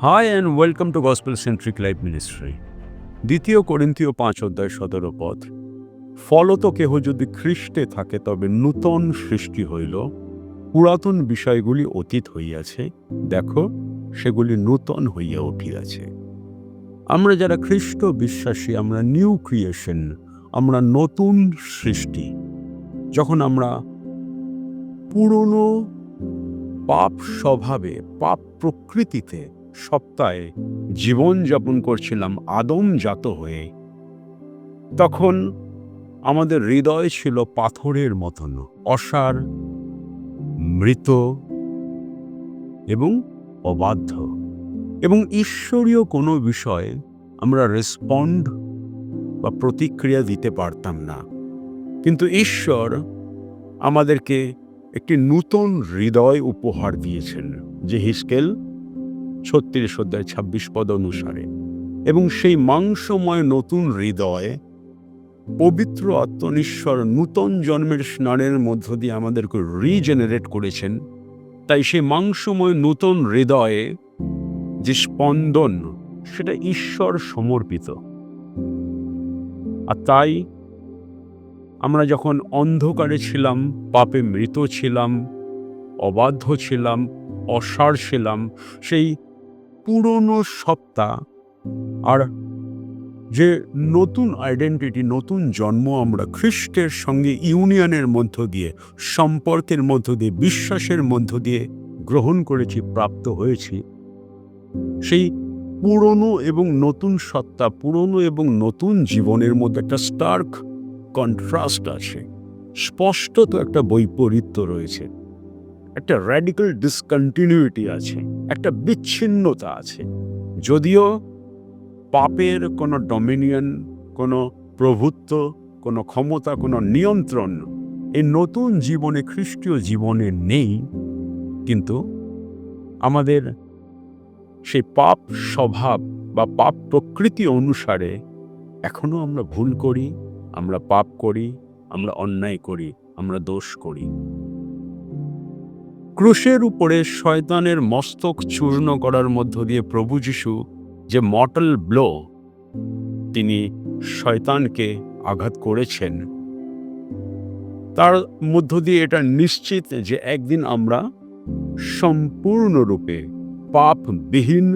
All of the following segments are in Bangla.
Hi and welcome to Gospel Centric Life Ministry. 2 Corinthians 5:17 পদ। ফলত কেহ যদি খ্রিস্টে থাকে তবে নূতন সৃষ্টি হইল, পুরাতন বিষয়গুলি অতীত হইয়াছে, দেখো সেগুলি নূতন হইয়া উঠিয়াছে। আমরা যারা খ্রিস্ট বিশ্বাসী, আমরা নিউ ক্রিয়েশন, আমরা নতুন সৃষ্টি। যখন আমরা পুরনো পাপ স্বভাবে, পাপ প্রকৃতিতে সপ্তাহে জীবনযাপন করছিলাম আদমজাত হয়ে, তখন আমাদের হৃদয় ছিল পাথরের মতন, অসার, মৃত এবং অবাধ্য, এবং ঈশ্বরীয় কোনো বিষয়ে আমরা রেসপন্ড বা প্রতিক্রিয়া দিতে পারতাম না। কিন্তু ঈশ্বর আমাদেরকে একটি নূতন হৃদয় উপহার দিয়েছেন, যে হিজকেল 36:26 পদ অনুসারে, এবং সেই মাংসময় নতুন হৃদয় পবিত্র আত্মনিশ্বর নূতন জন্মের স্নানের মধ্য দিয়ে আমাদেরকে রিজেনারেট করেছেন। তাই সেই মাংসময় নূতন হৃদয়ে যে স্পন্দন, সেটা ঈশ্বর সমর্পিত। আর তাই আমরা যখন অন্ধকারে ছিলাম, পাপে মৃত ছিলাম, অবাধ্য ছিলাম, অসার ছিলাম, সেই পুরনো সত্তা আর যে নতুন আইডেন্টিটি, নতুন জন্ম আমরা খ্রিস্টের সঙ্গে ইউনিয়নের মধ্য দিয়ে, সম্পর্কের মধ্য দিয়ে, বিশ্বাসের মধ্য দিয়ে গ্রহণ করেছি, প্রাপ্ত হয়েছি, সেই পুরনো এবং নতুন সত্তা, পুরনো এবং নতুন জীবনের মধ্যে একটা স্টার্ক কন্ট্রাস্ট আছে, স্পষ্টত একটা বৈপরীত্য রয়েছে, একটা র্যাডিক্যাল ডিসকন্টিনিউটি আছে, একটা বিচ্ছিন্নতা আছে। যদিও পাপের কোনো ডমিনিয়ন, কোনো প্রভুত্ব, কোনো ক্ষমতা, কোনো নিয়ন্ত্রণ এই নতুন জীবনে, খ্রিস্টীয় জীবনে নেই, কিন্তু আমাদের সেই পাপ স্বভাব বা পাপ প্রকৃতি অনুসারে এখনো আমরা ভুল করি, আমরা পাপ করি, আমরা অন্যায় করি, আমরা দোষ করি। ক্রুশের উপরে শয়তানের মস্তক চূর্ণ করার মধ্য দিয়ে প্রভু যীশু যে মর্টাল ব্লো তিনি শয়তানকে আঘাত করেছেন, তার মধ্য দিয়ে এটা নিশ্চিত যে একদিন আমরা সম্পূর্ণরূপে পাপবিহীন,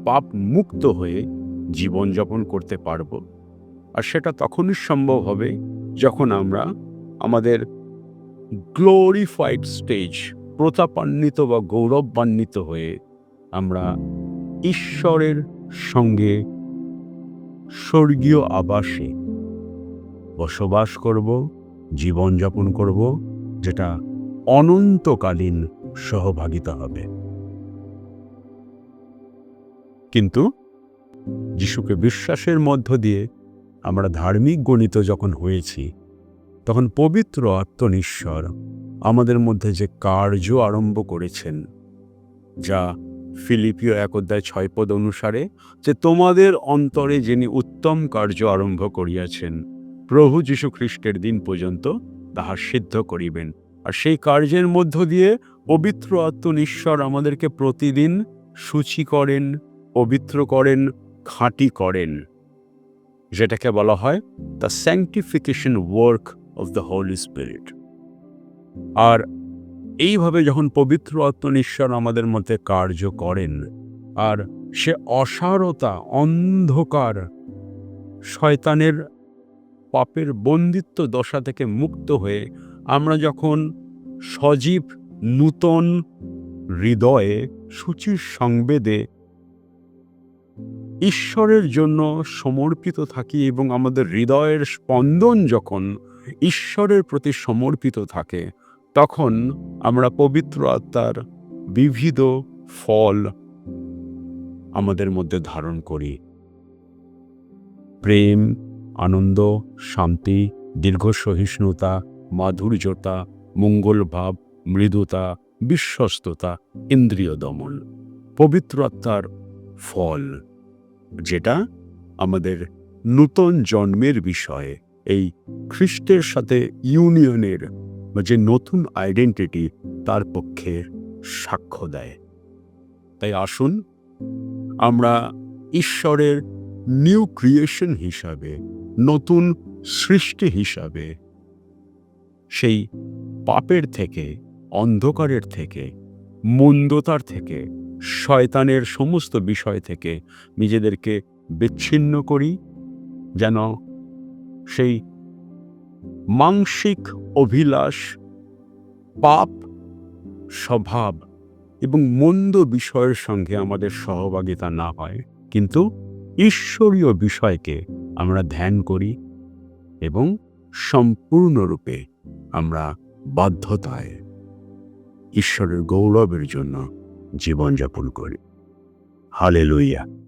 পাপ মুক্ত হয়ে জীবনযাপন করতে পারব। আর সেটা তখনই সম্ভব হবে যখন আমরা আমাদের গ্লোরিফাইড স্টেজ, প্রতাপান্বিত বা গৌরবান্বিত হয়ে আমরা ঈশ্বরের সঙ্গে স্বর্গীয় আবাসে বসবাস করব, জীবনযাপন করব, যেটা অনন্তকালীন সহভাগিতা হবে। কিন্তু যিশুকে বিশ্বাসের মধ্য দিয়ে আমরা ধার্মিক গণিত যখন হয়েছি, তখন পবিত্র আত্মনিশ্বর আমাদের মধ্যে যে কার্য আরম্ভ করেছেন, যা ফিলিপিও 1:6 পদ অনুসারে, যে তোমাদের অন্তরে যিনি উত্তম কার্য আরম্ভ করিয়াছেন, প্রভু যীশু খ্রিস্টের দিন পর্যন্ত তাহা সিদ্ধ করিবেন। আর সেই কার্যের মধ্য দিয়ে পবিত্র আত্মনিশ্বর আমাদেরকে প্রতিদিন শুচি করেন, পবিত্র করেন, খাঁটি করেন, যেটাকে বলা হয় the sanctification work of the Holy Spirit. আর এইভাবে যখন পবিত্র আত্মনিশ্বর আমাদের মধ্যে কার্য করেন, আর সে অসারতা, অন্ধকার, শয়তানের পাপের বন্দিত্ব দশা থেকে মুক্ত হয়ে আমরা যখন সজীব নূতন হৃদয়ে, শুচির সংবেদে ঈশ্বরের জন্য সমর্পিত থাকি, এবং আমাদের হৃদয়ের স্পন্দন যখন ঈশ্বরের প্রতি সমর্পিত থাকে, তখন আমরা পবিত্র আত্মার বিবিধ ফল আমাদের মধ্যে ধারণ করি। প্রেম, আনন্দ, শান্তি, দীর্ঘ সহিষ্ণুতা, মাধুর্যতা, মঙ্গলভাব, মৃদুতা, বিশ্বস্ততা, ইন্দ্রিয় দমন, পবিত্র আত্মার ফল, যেটা আমাদের নূতন জন্মের বিষয়ে, এই খ্রিস্টের সাথে ইউনিয়নের বা যে নতুন আইডেন্টিটি, তার পক্ষে সাক্ষ্য দেয়। তাই আসুন আমরা ঈশ্বরের নিউ ক্রিয়েশন হিসাবে, নতুন সৃষ্টি হিসাবে সেই পাপের থেকে, অন্ধকারের থেকে, মন্দতার থেকে, শয়তানের সমস্ত বিষয় থেকে নিজেদেরকে বিচ্ছিন্ন করি, যেন সেই মাংসিক অভিলাষ, পাপ স্বভাব এবং মন্দ বিষয়ের সঙ্গে আমাদের সহভাগিতা না হয়, কিন্তু ঈশ্বরীয় বিষয়কে আমরা ধ্যান করি এবং সম্পূর্ণরূপে আমরা বাধ্যতায় ঈশ্বরের গৌরবের জন্য জীবনযাপন করি। হালেলুয়া।